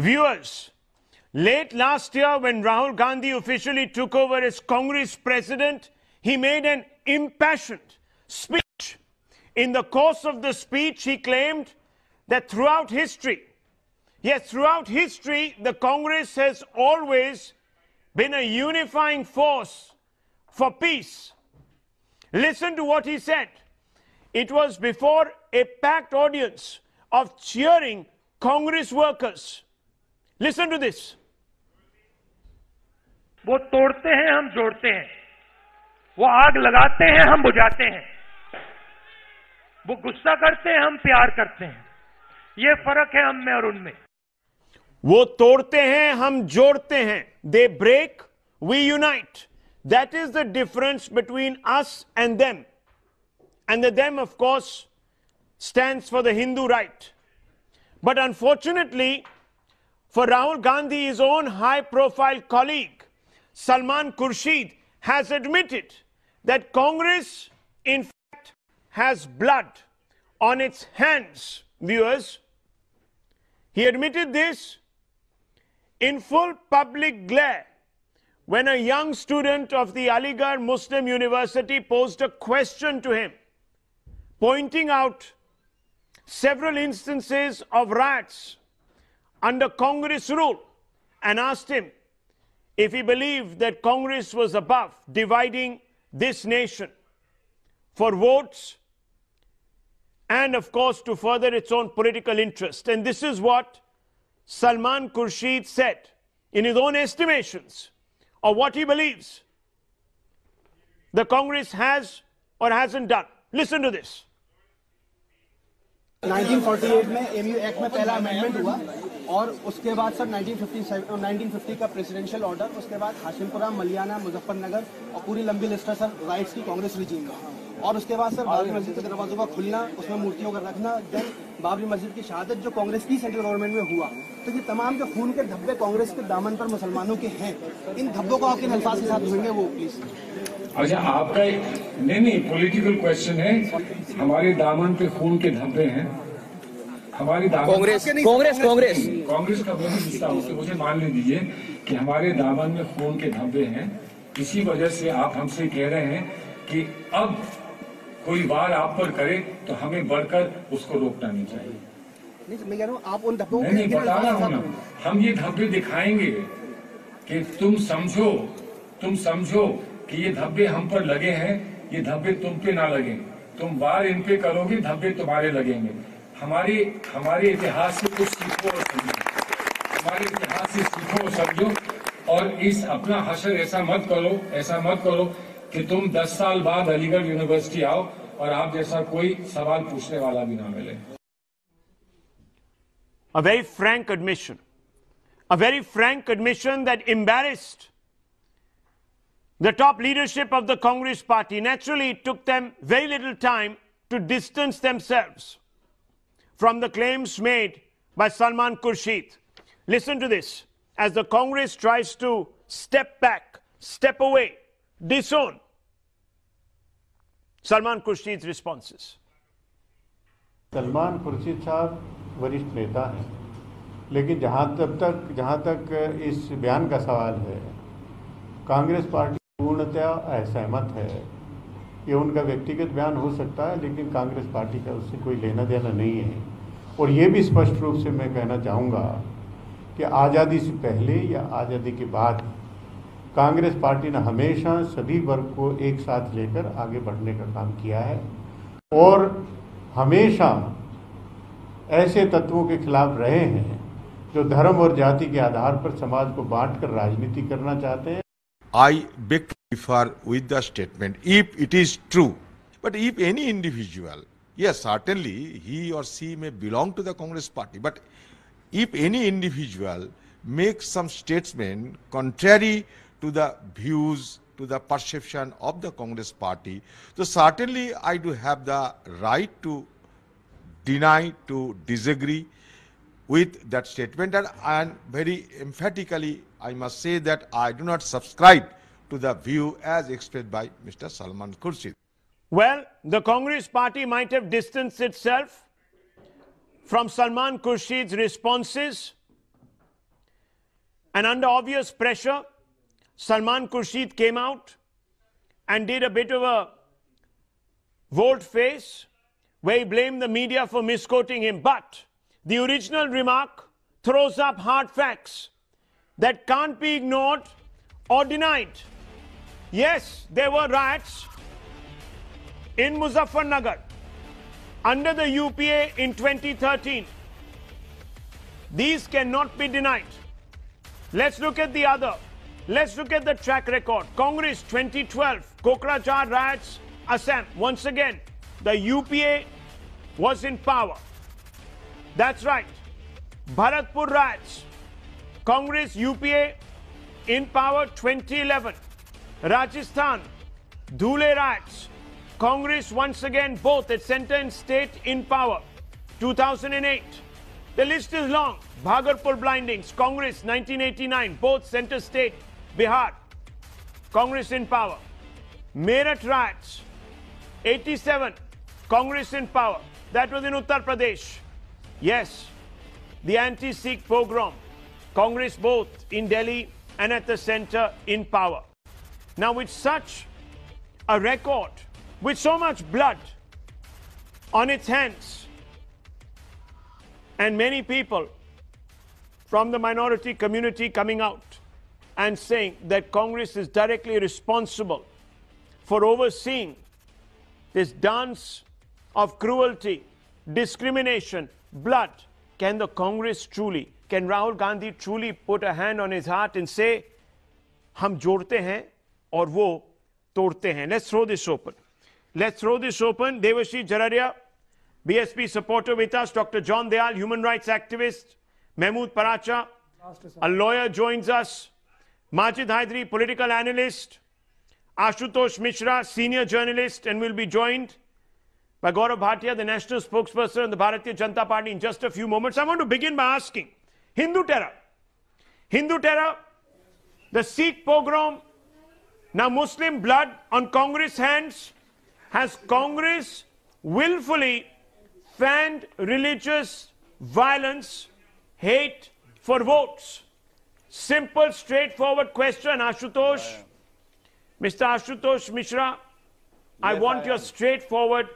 Viewers, late last year when Rahul Gandhi officially took over as Congress president, he made an impassioned speech. In the course of the speech, he claimed that throughout history, the Congress has always been a unifying force for peace. Listen to what he said. It was before a packed audience of cheering Congress workers. Listen to this. वो तोड़ते हैं, हम जोड़ते हैं. वो आग लगाते हैं, हम बुझाते हैं. वो गुस्सा करते हैं, हम प्यार करते हैं. ये फर्क है हम में और उनमें. वो तोड़ते हैं, हम जोड़ते हैं. They break, we unite. That is the difference between us and them. And the them, of course, stands for the Hindu right. But unfortunately, for Rahul Gandhi, his own high-profile colleague, Salman Khurshid, has admitted that Congress, in fact, has blood on its hands, viewers. He admitted this in full public glare when a young student of the Aligarh Muslim University posed a question to him, pointing out several instances of riots under Congress rule, and asked him if he believed that Congress was above dividing this nation for votes and, of course, to further its own political interest. And this is what Salman Khurshid said in his own estimations of what he believes the Congress has or hasn't done. Listen to this. 1948 में MU act में पहला amendment हुआ और उसके बाद sir 1950 का presidential order, उसके बाद हाशिमपुरा, मलियाना, मुजफ्फरनगर और पूरी लंबी लिस्ट है सर राइट्स की कांग्रेस रिजीम में. और उसके बाद सर बाबरी मस्जिद के दरवाजों का खुलना, उसमें मूर्तियों का रखना, देन बाबरी मस्जिद की शहादत जो कांग्रेस की सेंट्रल गवर्नमेंट में हुआ. तो ये तमाम जो खून के धब्बे कांग्रेस के दामन पर मुसलमानों के हैं, इन धब्बों को आप किन अल्फाज के साथ धोएंगे वो प्लीज. अच्छा, आपका नहीं पॉलिटिकल क्वेश्चन है. हमारे दामन पे खून के धब्बे हैं. हमारी कांग्रेस का वही हिस्सा होते. मुझे मान लीजिए कि हमारे दामन में खून के धब्बे हैं. इसी वजह से आप हमसे कह रहे हैं कि अब कोई वार आप पर करे तो हमें बढ़कर उसको रोकना नहीं चाहिए. मैं कह रहा हूं आप उन धब्बों नहीं बता रहा हूं ना. हम ये धब्बे दिखाएंगे कि तुम समझो कि ये धब्बे हम पर लगे हैं, ये धब्बे तुम पे ना लगे. तुम वार इन पे करोगे, धब्बे तुम्हारे लगेंगे. हमारे इतिहास से कुछ सीखो और समझो. हमारे इतिहास से सीखो और समझो. और इस अपना हशर ऐसा मत करो कि तुम 10 साल बाद अलीगढ़ यूनिवर्सिटी आओ और आप जैसा कोई सवाल पूछने वाला भी ना मिले. A very frank admission that embarrassed the top leadership of the Congress party. Naturally, it took them very little time to distance themselves from the claims made by Salman Khurshid. Listen to this. As the Congress tries to step back, step away, disown Salman Khurshid's responses. Salman Khurshid साहब वरिष्ठ नेता हैं, लेकिन जहाँ तक इस बयान का सवाल है, कांग्रेस पार्टी पूर्णतया असहमत है. ये उनका व्यक्तिगत बयान हो सकता है, लेकिन कांग्रेस पार्टी का उससे कोई लेना देना नहीं है. और ये भी स्पष्ट रूप से मैं कहना चाहूँगा कि आज़ादी से पहले या आज़ादी के बाद कांग्रेस पार्टी ने हमेशा सभी वर्ग को एक साथ लेकर आगे बढ़ने का काम किया है और हमेशा ऐसे तत्वों के खिलाफ रहे हैं जो धर्म और जाति के आधार पर समाज को बांटकर राजनीति करना चाहते हैं. I beg to differ with the statement if it is true. But if any individual, yes, certainly he or she may belong to the Congress party, but if any individual makes some statement contrary to the views, to the perception of the Congress party, so certainly I do have the right to deny, to disagree with that statement. And very emphatically, I must say that I do not subscribe to the view as expressed by Mr. Salman Khurshid. Well, the Congress party might have distanced itself from Salman Khurshid's responses, And under obvious pressure, Salman Khurshid came out and did a bit of a volte-face where he blamed the media for misquoting him. But the original remark throws up hard facts that can't be ignored or denied. Yes, there were riots in Muzaffarnagar under the UPA in 2013. These cannot be denied. Let's look at the other. Let's look at the track record. Congress 2012, Kokrajhar riots, Assam. Once again, the UPA was in power. That's right. Bharatpur riots, Congress UPA in power 2011. Rajasthan, Dhule riots, Congress once again both at centre and state in power 2008. The list is long. Bhagarpur blindings, Congress 1989, both centre state, Bihar, Congress in power. Meerut riots, 87, Congress in power. That was in Uttar Pradesh. Yes, the anti-Sikh pogrom, Congress both in Delhi and at the centre in power. Now with such a record, with so much blood on its hands, and many people from the minority community coming out and saying that Congress is directly responsible for overseeing this dance of cruelty, discrimination, blood, can the Congress truly, can Rahul Gandhi truly put a hand on his heart and say, हम जोड़ते हैं और वो तोड़ते हैं? Let's throw this open. Let's throw this open. Devashri Jararia, BSP supporter with us. Dr. John Dayal, human rights activist. Mahmood Paracha, a lawyer, joins us. Majid Haidari, political analyst. Ashutosh Mishra, senior journalist, and will be joined by Gaurav Bhatia, the national spokesperson of the Bharatiya Janata Party, in just a few moments. I want to begin by asking, Hindu terror, the Sikh pogrom, now Muslim blood on Congress hands. Has Congress willfully fanned religious violence, hate for votes? Simple, straightforward question, Ashutosh. Mr. Ashutosh Mishra, I want your straightforward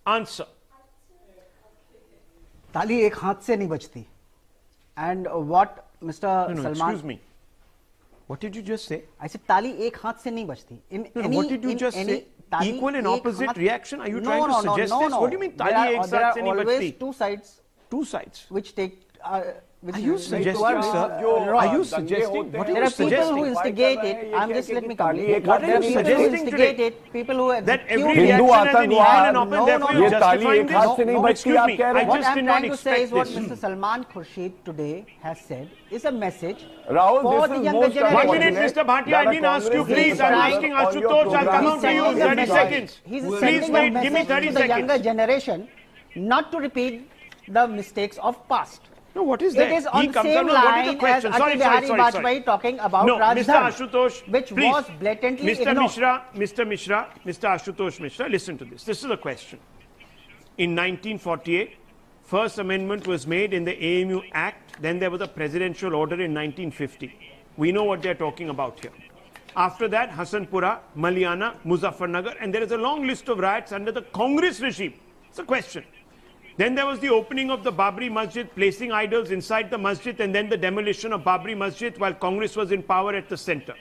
answer. ताली एक हाथ से नहीं बजती. And what Mr. Salman... Excuse me. What did you just say? I said ताली एक हाथ से नहीं बजती. What did you just say? Equal and opposite reaction? Are you trying to suggest this? What do you mean ताली एक साथ से नहीं बजती? There are always two sides. Two sides. Which take... Are you suggesting, sir? Are you suggesting? What are you suggesting? There are people who instigate it. I'm just let me complete. What are you suggesting today? People who that every reaction has an equal and opposite. Therefore, you're justifying this? Excuse me. I just did not expect this. What I'm trying to say is what Mr. Salman Khurshid today has said is a message Rahul, for the younger generation. 1 minute, Mr. Bhatia. I didn't ask you, please. I'm asking Ashutosh. I'll come out to you in 30 seconds. He's Please wait. Give me 30 seconds. To the younger seconds. generation not to repeat the mistakes of past. No, what is that? It is on the same line as Atal Bihari Vajpayee talking about Rajdhan, Mr. Ashutosh, which please. was blatantly Mr. ignored. Mr. Ashutosh Mishra, listen to this. This is a question. In 1948, First Amendment was made in the AMU Act. Then there was a presidential order in 1950. We know what they're talking about here. After that, Hasanpura, Maliana, Muzaffarnagar, and there is a long list of riots under the Congress regime. It's a question. Then there was the opening of the Babri Masjid, placing idols inside the masjid, and then the demolition of Babri Masjid while Congress was in power at the center.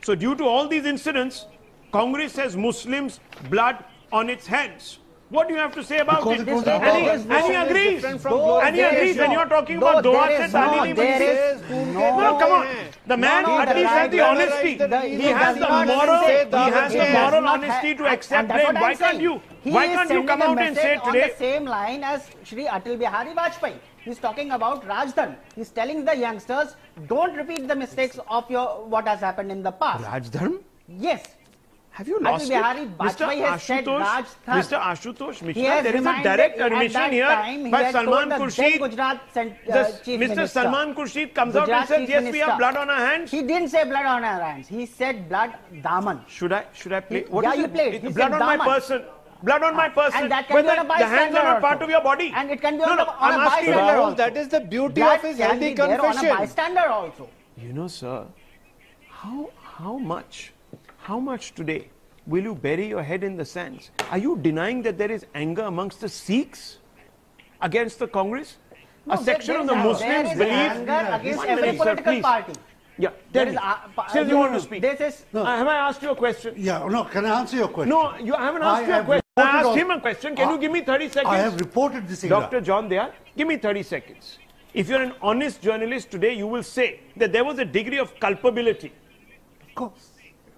So due to all these incidents, Congress has Muslims' blood on its hands. What do you have to say about it? And he agrees. And he agrees when you're talking about Doha se Tali nahi. No, come on. The man at least has the honesty. He has the moral honesty to accept blame. Why can't you? Why can't you come out and say today? On the same line as Shri Atal Bihari Vajpayee. He's talking about Rajdhan. He's telling the youngsters, don't repeat the mistakes of what has happened in the past. Rajdhan? Yes. Have you lost it? Mr. Ashutosh Mishra, there is a direct admission here by Salman Khurshid. Mr. Salman Khurshid comes out and says, yes, we have blood on our hands. He didn't say blood on our hands. He said blood daman. Should I play? Yeah, you played. Blood on my person. Blood on my person. And that can be on a bystander. The hands are not part of your body. And it can be on a bystander also. That is the beauty of his healthy confession. On a bystander also. You know, sir, how much today will you bury your head in the sands? Are you denying that there is anger amongst the Sikhs against the Congress? A section of the Muslims believe anger against every political party. Yeah, tell me. Still you want to speak? This is have I asked you a question? Yeah, no, can I answer your question? No, you haven't asked you a question. I asked him a question. Can you give me 30 seconds? I have reported this. Dr. John Dayal, give me 30 seconds. If you're an honest journalist today, you will say that there was a degree of culpability. Of course.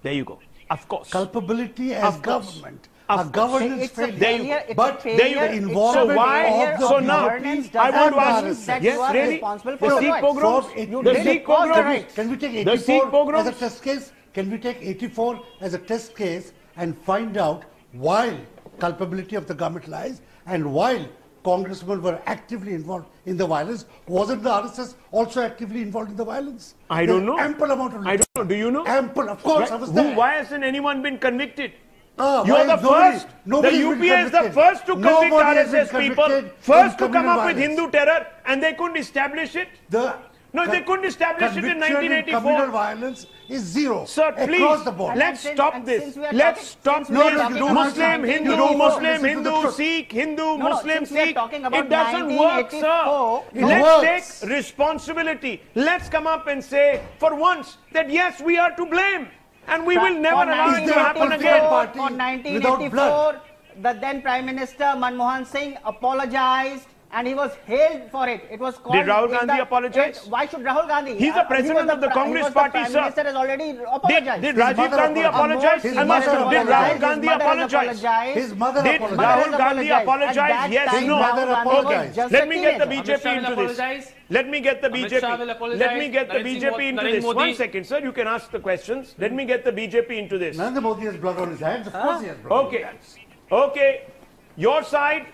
There you go. Of course. Culpability as government. A governance failure. But the involvement so why? of the So now, I want to ask that you. you are Yes, responsible really? for The Sikh pogroms? The Sikh pogroms? Can we take The Sikh 84 pogroms? as a test case? Can we take 84 as a test case and find out while culpability of the government lies and while congressmen were actively involved in the violence, wasn't the RSS also actively involved in the violence? I don't know. Ample amount of. I don't know. Do you know? Ample, of course, Right. I was there. Why hasn't anyone been convicted? Why You're the first. nobody The UPA is the first to convict RSS people, first to come up with Hindu terror, and they couldn't establish it. They couldn't establish it in 1984. Communal violence is zero. Sir, across please, the board. let's stop this. Let's stop this. Muslim, Hindu, Sikh, Hindu, Muslim, Sikh. It doesn't work, sir. Let's take responsibility. Let's come up and say, for once, that yes, we are to blame. And we will never allow it to happen again. For 1984, the then Prime Minister Manmohan Singh apologized and he was hailed for it. It was called. Did Rahul Gandhi apologize? Why should Rahul Gandhi? He's the president of the Congress party, sir. The Prime Minister has already apologized. Did Rajiv Gandhi apologize? His mother apologized. Did Rahul Gandhi apologize? His mother Did apologized. Rahul Gandhi apologize? Yes, no. mother apologized. Okay. Let me get the BJP into this. Let me get the BJP. Let me get the BJP into this. 1 second, sir. You can ask the questions. Let me get the BJP into this. Narendra Modi has blood on his hands. Of course he has blood. Okay. Okay. Your side,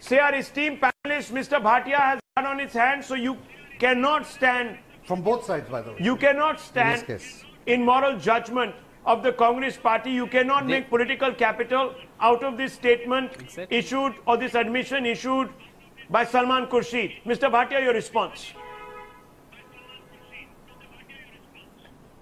say our esteemed panelist, Mr. Bhatia, has blood on his hands, so you cannot stand. From both sides, by the way. You cannot stand in moral judgment of the Congress party. You cannot make political capital out of this statement issued or this admission issued by Salman Khurshid. Mr. Bhatia, your response.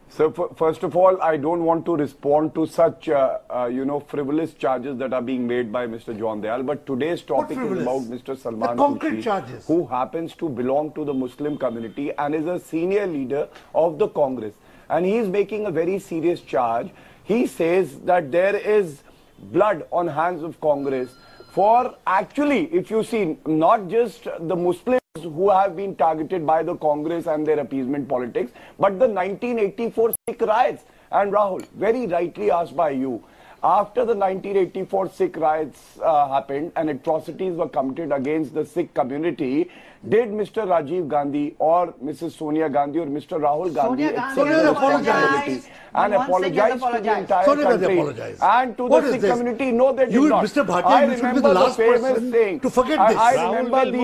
So first of all, I don't want to respond to such, frivolous charges that are being made by Mr. John Dayal. But today's topic is about Mr. Salman Khurshid, who happens to belong to the Muslim community and is a senior leader of the Congress. And he is making a very serious charge. He says that there is blood on hands of Congress for actually, if you see, not just the Muslims who have been targeted by the Congress and their appeasement politics, but the 1984 Sikh riots. And Rahul, very rightly asked by you, after the 1984 Sikh riots happened and atrocities were committed against the Sikh community, did Mr. Rajiv Gandhi or Mrs. Sonia Gandhi or Mr. Rahul Gandhi accept the responsibility and apologize to the entire country and to the Sikh community? No, they did not. Mr. Bhatia, I remember the famous saying. To forget this. I remember the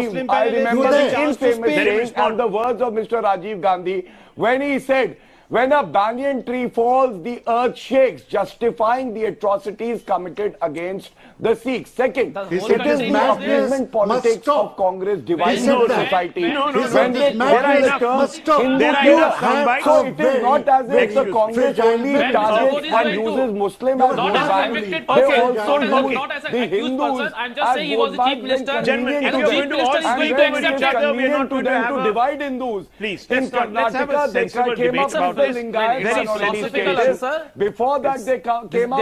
infamous saying and the words of Mr. Rajiv Gandhi when he said, when a banyan tree falls, the earth shakes, justifying the atrocities committed against the Sikhs. Second, it is the appeasement politics of Congress dividing the society. When they call the term Hindu, so it is not as if the Congress only targets and uses Muslim as vote bank. They also use the Hindus as vote bank. Gentlemen, if you're going to all speak over each other, we're not going to have to divide Hindus. Please, in Karnataka, they came up with the Lingayats already stated. Before that, they came up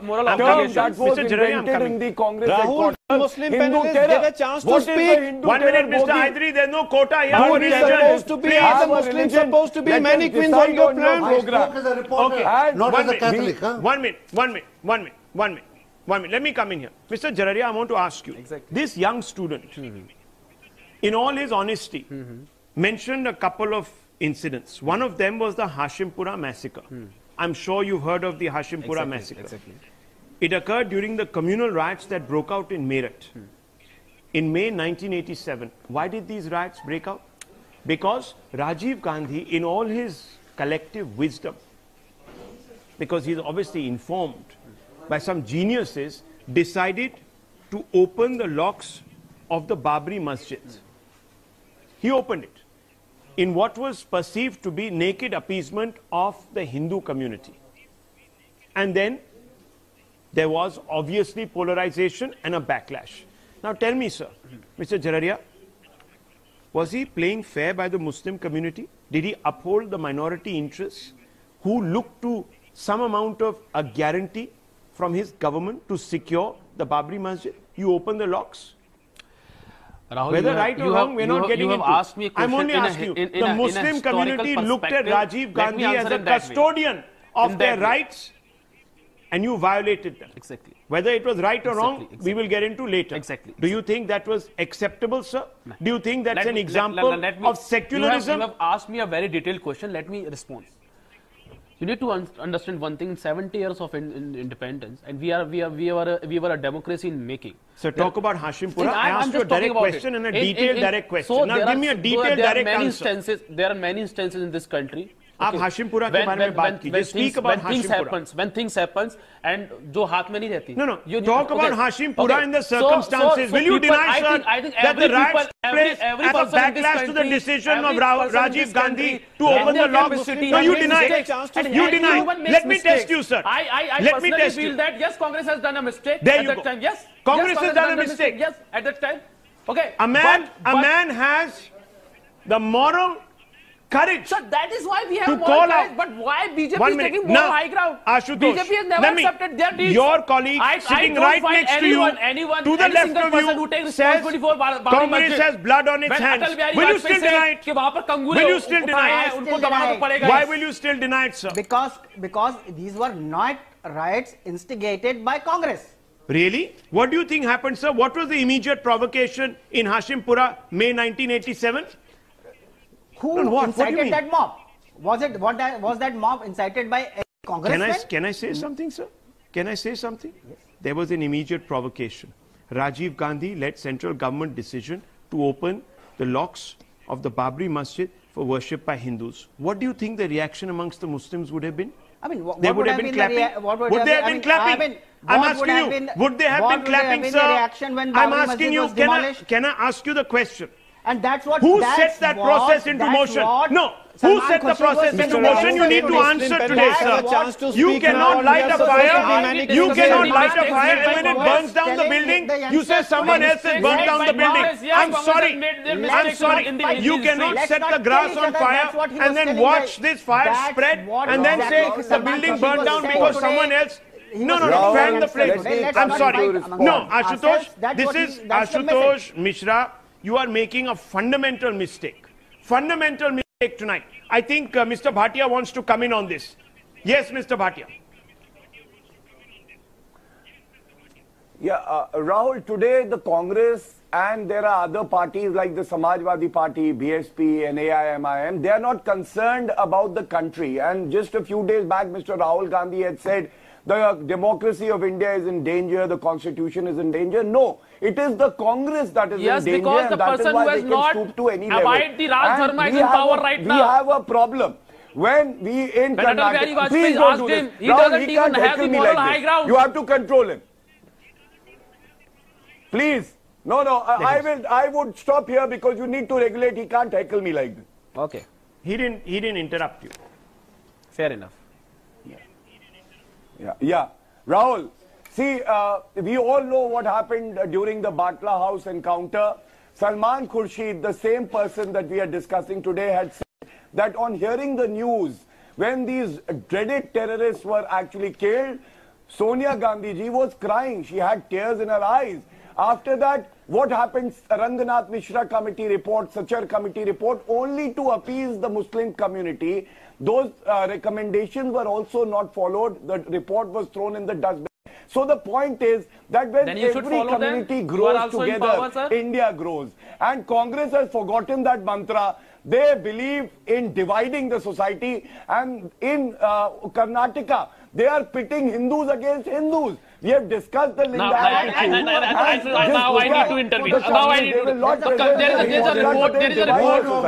with a term that was invented in the Congress Rahul, Muslim panelists get a chance to speak. 1 minute, Mr. Hydri, there's no quota here for religion. Supposed to be, the Muslims supposed to be mannequins on your program. Okay, not as a Catholic. 1 minute. Let me come in here. Mr. Jararia, I want to ask you. This young student, in all his honesty, mentioned a couple of incidents. One of them was the Hashimpura massacre. I'm sure you've heard of the Hashimpura massacre. It occurred during the communal riots that broke out in Meerut in May 1987. Why did these riots break out? Because Rajiv Gandhi, in all his collective wisdom, because he's obviously informed by some geniuses, decided to open the locks of the Babri Masjid. He opened it. in what was perceived to be naked appeasement of the Hindu community. And then there was obviously polarization and a backlash. Now tell me, sir, Mr. Jararia, was he playing fair by the Muslim community? Did he uphold the minority interests who looked to some amount of a guarantee from his government to secure the Babri Masjid? You open the locks. Rahul, whether right or wrong, we're not getting into. Asked me a question. I'm only asking you. The Muslim community looked at Rajiv Gandhi as a custodian of their rights, and you violated them. Exactly. Whether it was right or wrong, we will get into later. Exactly. Do you think that was acceptable, sir? No. Do you think that's an example of secularism? You have asked me a very detailed question. Let me respond. You need to understand one thing: 70 years of independence, and we were a democracy in making. So talk about Hashimpura. I asked you a direct question and a detailed direct question. So now give me a detailed direct answer. There are many instances in this country. आप हाशिमपुरा के बारे में बात कीजिए. Speak about Hashimpura. When things happens and जो हाथ में नहीं रहती. No. Talk about Hashimpura in the circumstances. Will you deny, sir, that the riots place as a backlash to the decision of Rajiv Gandhi to open the locks? No, you deny. You deny. Let me test you, sir. I personally feel that yes, Congress has done a mistake at that time. Yes, Congress has done a mistake. Yes, at that time. Okay. A man has the moral courage. So that is why we have to more call courage. out. But why BJP is taking more high ground? Ashutosh, BJP has never accepted their deeds. Your colleague sitting right next to you, to the left of you, says Congress has blood on its hands. Will you still deny it? Will you still deny it? Why will you still deny it, sir? Because these were not riots instigated by Congress. Really? What do you think happened, sir? What was the immediate provocation in Hashimpura, May 1987? Who incited that mob? Was that mob incited by a congressman? Can I say something, sir? Can I say something? Yes. There was an immediate provocation. Rajiv Gandhi led central government decision to open the locks of the Babri Masjid for worship by Hindus. What do you think the reaction amongst the Muslims would have been? I mean, they would have been clapping. Would they have been clapping? I'm asking you. Would they have been clapping, sir? I'm asking you. Can I ask you the question? And that's what. Who sets that process into motion? No. Who set the process into motion? You need to answer today, sir. You cannot light a fire. You cannot light a fire, and when it burns down the building, you say someone else has burnt down the building. I'm sorry. I'm sorry. You cannot set the grass on fire and then watch this fire spread and then say the building burned down because someone else. No, fan the flames. I'm sorry. No, Ashutosh. This is Ashutosh Mishra. You are making a fundamental mistake. Fundamental mistake tonight. I think Mr. Bhatia wants to come in on this. Yes, Mr. Bhatia. Yeah, Rahul, today the Congress and there are other parties like the Samajwadi Party, BSP and AIMIM, they are not concerned about the country. And just a few days back, Mr. Rahul Gandhi had said, the democracy of India is in danger, the constitution is in danger. No, it is the Congress that is in danger, because the person who has not abide the Raj Dharma is in power right now. We have a problem. When we in Karnataka, please don't do this. He doesn't even have the moral high ground. You have to control him. Please. No, I would stop here because you need to regulate. He can't heckle me like this. Okay. He didn't interrupt you. Fair enough. Yeah. Rahul, see, we all know what happened during the Batla House encounter. Salman Khurshid, the same person that we are discussing today, had said that on hearing the news, when these dreaded terrorists were actually killed, Sonia Gandhi ji was crying. She had tears in her eyes. After that, what happened? Ranganath Mishra committee report, Sachar committee report, only to appease the Muslim community. Those recommendations were also not followed. The report was thrown in the dustbin. So the point is that when every community grows together, India grows. And Congress has forgotten that mantra. They believe in dividing the society. And in Karnataka, they are pitting Hindus against Hindus. We have discussed the Now I need to intervene. There is a report.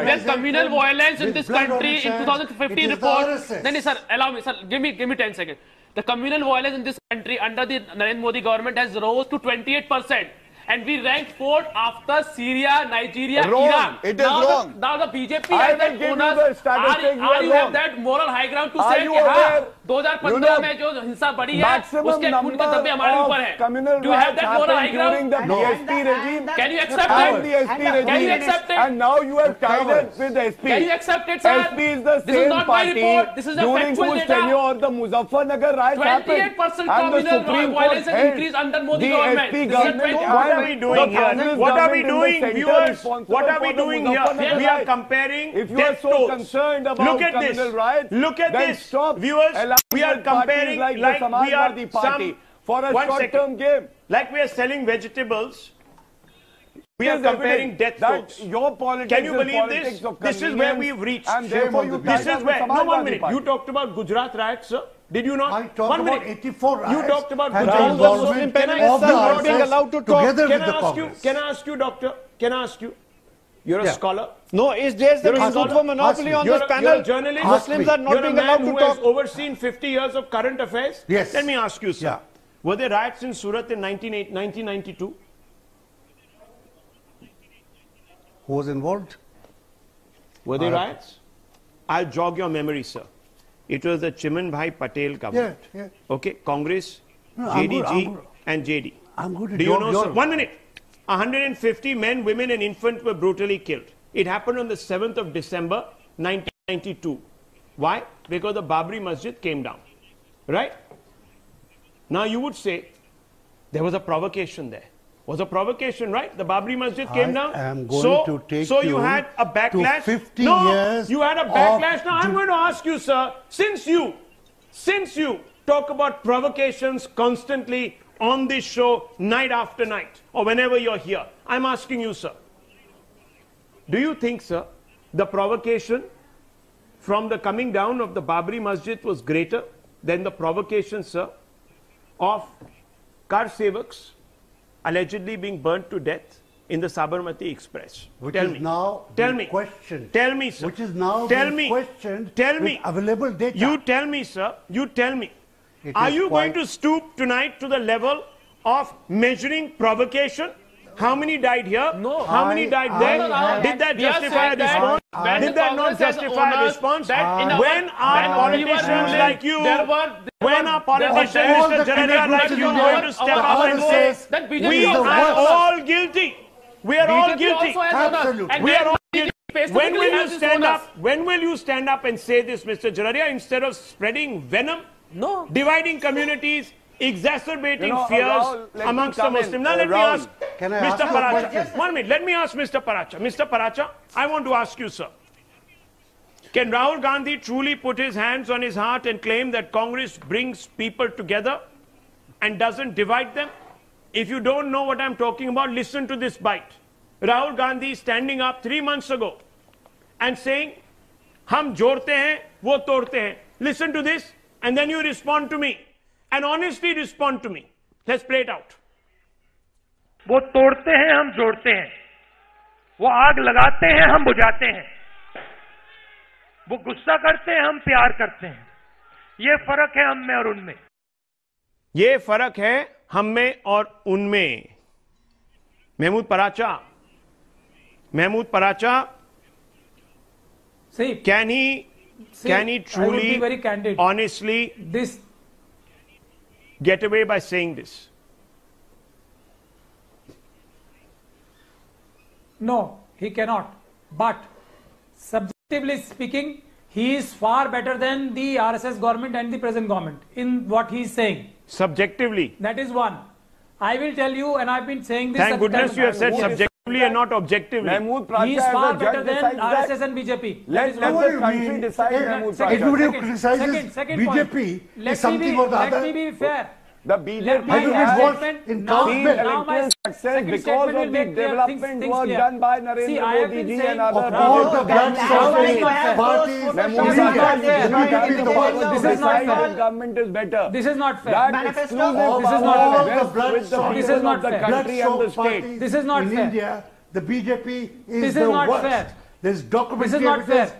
There's communal violence in this country in 2015 report. No, sir, allow me, sir. Give me 10 seconds. The communal violence in this country under the Narendra Modi government has rose to 28%. and we ranked 4th after Syria, Nigeria, Wrong. Iran. It is wrong. Now the BJP I has will that give you bonus. the statistics. Are you have that moral high ground to Are say you कि हाँ aware? 2015 में जो हिंसा बढ़ी है उसके खून के धब्बे हमारे ऊपर है. Do you have that moral high ground? The DSP regime. Can you accept And it? the SP regime. Can you accept it? And now you have tied it with SP. Can you accept it, sir? SP is the This is same not my party report. This is the during factual whose data. tenure the Muzaffarnagar riots happened. 28% And the communal Supreme Court violence has held increased under Modi the government. SP This is government. What are we doing here? What are we doing, viewers? What are we doing here? We are comparing If you are death so tolls. concerned about Look at communal this. riots, Look at then this, stop viewers. allowing We are parties comparing like like the we are Samajwadi Party some for a one short-term game. like we are selling vegetables. We are It is comparing evident death that tolls. your politics Can you is believe politics this? of This is where convenience, we've reached. and therefore you This tied is up where. with No, one Samajwadi minute. Party. You talked about Gujarat riots, sir. Did you not? I talked One about minute. 84 riots. You talked about and the Gujarat. involvement Can I of the not being RSS allowed to talk? together Can with the I ask you? Congress. Can I ask you, doctor? Can I ask you? You're a Yeah. scholar. No, is there the You're a Institute scholar. for Monopoly on You're this a- panel? You're a journalist. Muslims are not You're being a man allowed to who talk. has overseen 50 years of current affairs. Yes. Let me ask you, sir. Yeah. Were there riots in Surat in 1992? Who was involved? Were there riots? I'll jog your memory, sir. It was the Chiman Bhai Patel government. Yeah. Okay, Congress, No, I'm JDG, good. and JD. I'm going to Do you know, your sir? 1 minute. 150 men, women, and infants were brutally killed. It happened on the 7th of December, 1992. Why? Because the Babri Masjid came down. Right? Now you would say there was a provocation there. Was a provocation, right? The Babri Masjid came down. I am going to take so you you had a backlash. to 50 no, years you had a backlash. Now I'm going to ask you, sir, since you talk about provocations constantly on this show night after night or whenever you're here, I'm asking you, sir, do you think, sir, the provocation from the coming down of the Babri Masjid was greater than the provocation, sir, of car sevaks allegedly being burnt to death in the Sabarmati Express? Which Tell is me. now Tell being me. questioned. Tell me, sir. Which is now Tell being me. questioned Tell with me. available data. You tell me, sir. You tell me. It Are is you going quite- to stoop tonight to the level of measuring provocation? How many died here? No. How many died there? Did that We are justify a saying that response? when Did the that not Congress has justify a owners, response? that in our- When our when we were politicians ruling, like you, when our politicians, all Mr. the Jararia, like criminals you, in are going India, to step the up and say, RSS, that BJP we is the are worst. all guilty. We are all BJP guilty. also has owners. Absolutely. And We then are all BJP guilty. When will specifically you has its stand owners. up? When will you stand up and say this, Mr. Jararia, instead of spreading venom, No. dividing communities, exacerbating You know, fears Rahul, let me amongst the come in. Muslims? Now let me Rahul, ask can I Mr. ask you a Paracha. question? 1 minute. Let me ask Mr. Paracha. Mr. Paracha, I want to ask you, sir. Can Rahul Gandhi truly put his hands on his heart and claim that Congress brings people together and doesn't divide them? If you don't know what I'm talking about, listen to this bite. Rahul Gandhi standing up 3 months ago and saying, "Hum jorte hain, wo torte hain." Listen to this, and then you respond to me. And honestly respond to me. Let's play it out. वो तोड़ते हैं, हम जोड़ते हैं। वो आग लगाते हैं, हम बुझाते हैं। वो गुस्सा करते हैं, हम प्यार करते हैं। ये फर्क है हम में और उनमें। ये फर्क है हम में और उनमें। Mahmood Paracha, See, can he I would be truly, very candid. honestly This get away by saying this? No, he cannot. But subjectively speaking, he is far better than the RSS government and the present government in what he is saying. Subjectively. That is one. I will tell you, and I've been saying this. Thank at goodness times- you have said subjectively and not objectively. Mahmood He Pracha is as far a better judge than decides that. RSS and BJP. Let What the do you country mean? decide, Hey, Mahmood second, Pracha. Everybody who second, criticizes second BJP point. is something or the Let other. me be fair. The Let BJP my Have you has involved statement in now- seen Council? now my electoral success second because statement of will the make clear development things work clear. done by See, Narendra I have Modi been ji saying and other Of all the blood That sources, is why parties, Mahmood in Pracha, India, you BJP have is the the power power. to This is not decide fair. which government is better. This is not fair. That Manifesto? exclusive Of This is power not all fair. the blood with the sources, This is people not of the fair. country and the blood source state. parties This is not in fair. India, the BJP is This is the not worst. fair. There's documentary This is not evidence fair.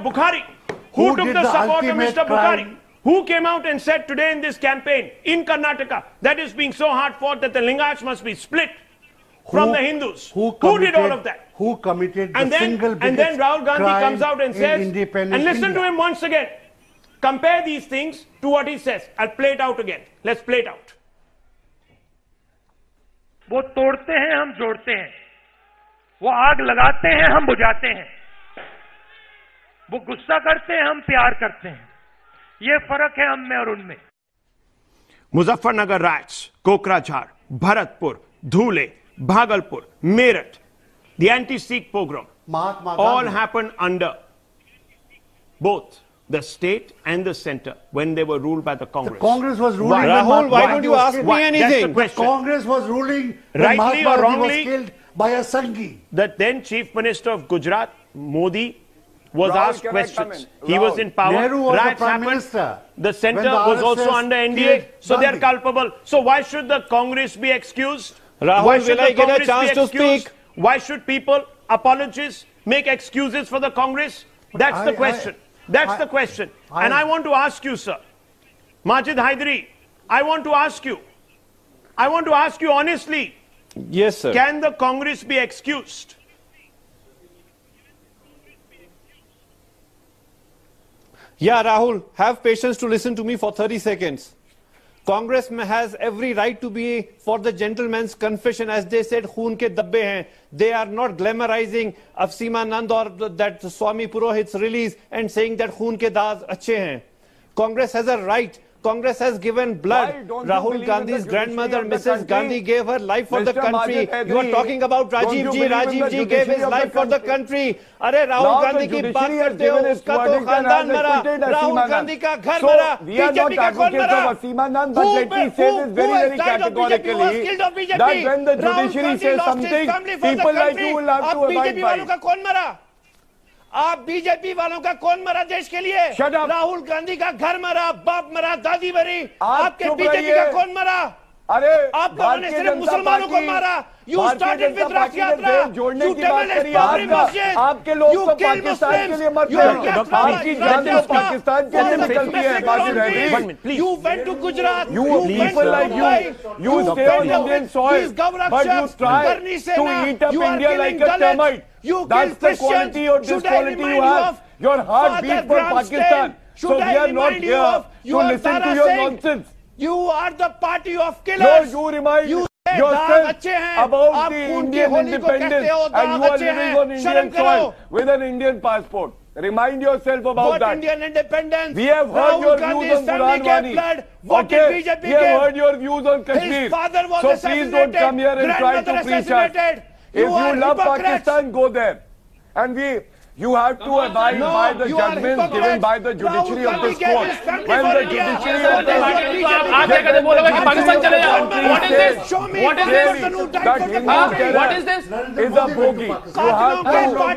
Bukhari? Who took the support of Mr. Bukhari? Who came out and said today in this campaign in Karnataka that is being so hard fought that the Lingayats must be split from the Hindus? Who did all of that? Who committed and the then, single biggest and then Rahul Gandhi comes out and says, and listen India. to him once again. Compare these things to what he says. I'll play it out again. Let's play it out. वो तोड़ते हैं हम जोड़ते हैं, वो आग लगाते हैं हम बुझाते हैं, वो गुस्सा करते हैं, हम प्यार करते हैं। ये फर्क है हम में और उनमें। Muzaffarnagar riots, Kokrajhar, Bharatpur, धूले, Bhagalpur, Meerut, the anti-Sikh pogrom, all happened under both the state and the center when they were ruled by the Congress. The Congress was ruling. Rahul, why don't you ask me anything? The Congress was ruling when Rightly or Mahatma Gandhi wrongly, was killed by a Sanghi. The then Chief Minister of Gujarat, Modi, was Rahul, asked can I questions. come in? He was in power. Nehru was the Riots Prime happened. Minister. The center when the was also RSS under NDA, killed so they are Gandhi. culpable. So why should the Congress be excused? Rahul, Why should will the I get a Congress chance be to excused? speak? Why should people apologize, make excuses for the Congress? That's the question. That's the question. And I want to ask you, sir, Majid Haidari, I want to ask you honestly. Yes, sir. Can the Congress be excused? Yeah, Rahul, have patience to listen to me for 30 seconds. Congress has every right to be for the gentleman's confession, as they said, "Khoon ke dabbe hain." They are not glamorizing Afsima Nand or that Swami Purohit's release and saying that "Khoon ke daag achhe hain." Congress has a right. Congress has given blood. Rahul Gandhi's grandmother, Mrs. Gandhi, gave her life for the country. You are talking about Rajiv Ji. Rajiv Ji gave his life for the country. अरे राहुल गांधी की बात करते हो, उसका तो खानदान मरा, राहुल गांधी का घर मरा, बीजेपी का कौन मरा? That when the judiciary says something, people like you will have to abide by it. कौन मरा? आप बीजेपी वालों का कौन मरा देश के लिए? राहुल गांधी का घर मरा, बाप मरा, दादी मरी, आपके बीजेपी का कौन मरा? अरे आप लोगों ने सिर्फ मुसलमानों को मारा। You started with रथ यात्रा, you demolished Babri Masjid, आपके लोग you तो killed पाकिस्तान के लिए Muslims, मरते हैं, आपकी जान तो पाकिस्तान के लिए निकलती है। बाजी रहती। You went to Gujarat, you people like you stay on Indian soil, but you try to eat up India like a termite. That's the quality or disquality you have. Your heart beats for Pakistan. So we are not here to listen to your nonsense. You are the party of killers. No, you remind yourself about the Indian independence, and you are living on Indian soil with an Indian passport. Remind yourself about that. Indian independence. We have heard your views on Quran Wani. Okay, we have heard your views on Kashmir. So please don't come here and try to preach us. If you love Pakistan, go there. And you have to abide by the judgments given by the judiciary of this court. When the judiciary of this What is this? Is a bogey. You have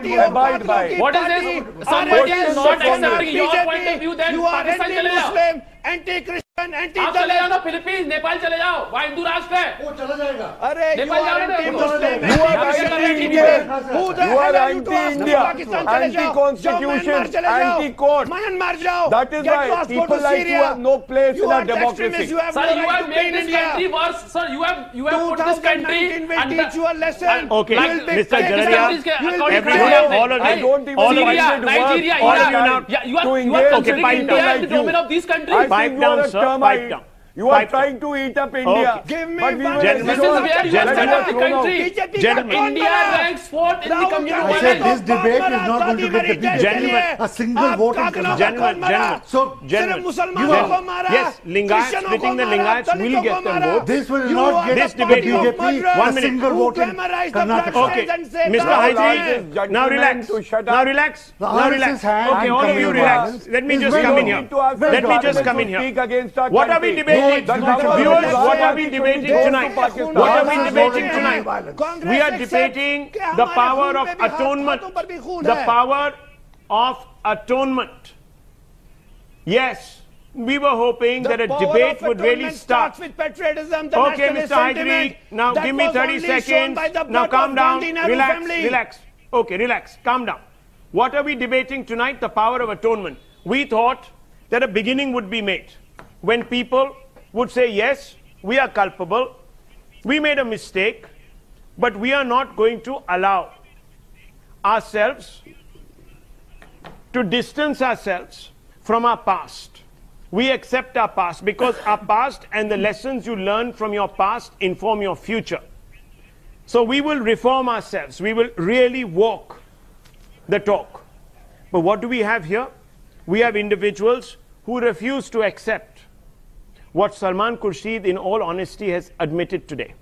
to abide by it. What is this? Somebody is not accepting your point of view, then Pakistan चले जाओ. Anti-Christian, आप चले जाओ ना Philippines, Nepal चले जाओ, वहाँ हिंदू राष्ट्र है. वो चला जाएगा. अरे नेपाल जाओ ना. You are anti-India, anti-constitution, anti-court. That is why people like you have no place in a democracy. Sir, you have made this country worse. Sir, you have put this country under. Teach you a lesson. Okay, Mr. Jararia, all of I don't even Syria, Nigeria, Iraq. You are considering India as the domain of these countries. Pipe down, sir. Pipe down. You are trying to eat up India. Give me but we will this is where you are set the country. India ranks fourth in the communal I said this debate is not going to get the BJP a single vote in Kashmir. Gentlemen, So, yes, Lingayats, splitting the Lingayats will get them vote. this will not get this the debate BJP a single vote in Karnataka. Okay, Mr. Haidari, now relax. Now relax. Now relax. Okay, all of you relax. Let me just come in here. Let me just come in here. What are we debating? Viewers, what are we debating tonight? What are we debating tonight? We are debating the power of atonement. The power of atonement. Yes, we were hoping that a debate would really start. With patriotism, Okay, Mr. Haidari, now give me 30 seconds. Now calm down. Relax. Okay, relax. Calm down. What are we debating tonight? The power of atonement. We thought that a beginning would be made when people would say, yes, we are culpable, we made a mistake, but we are not going to allow ourselves to distance ourselves from our past. We accept our past because our past and the lessons you learn from your past inform your future. So we will reform ourselves. We will really walk the talk. But what do we have here? We have individuals who refuse to accept what Salman Khurshid, in all honesty, has admitted today.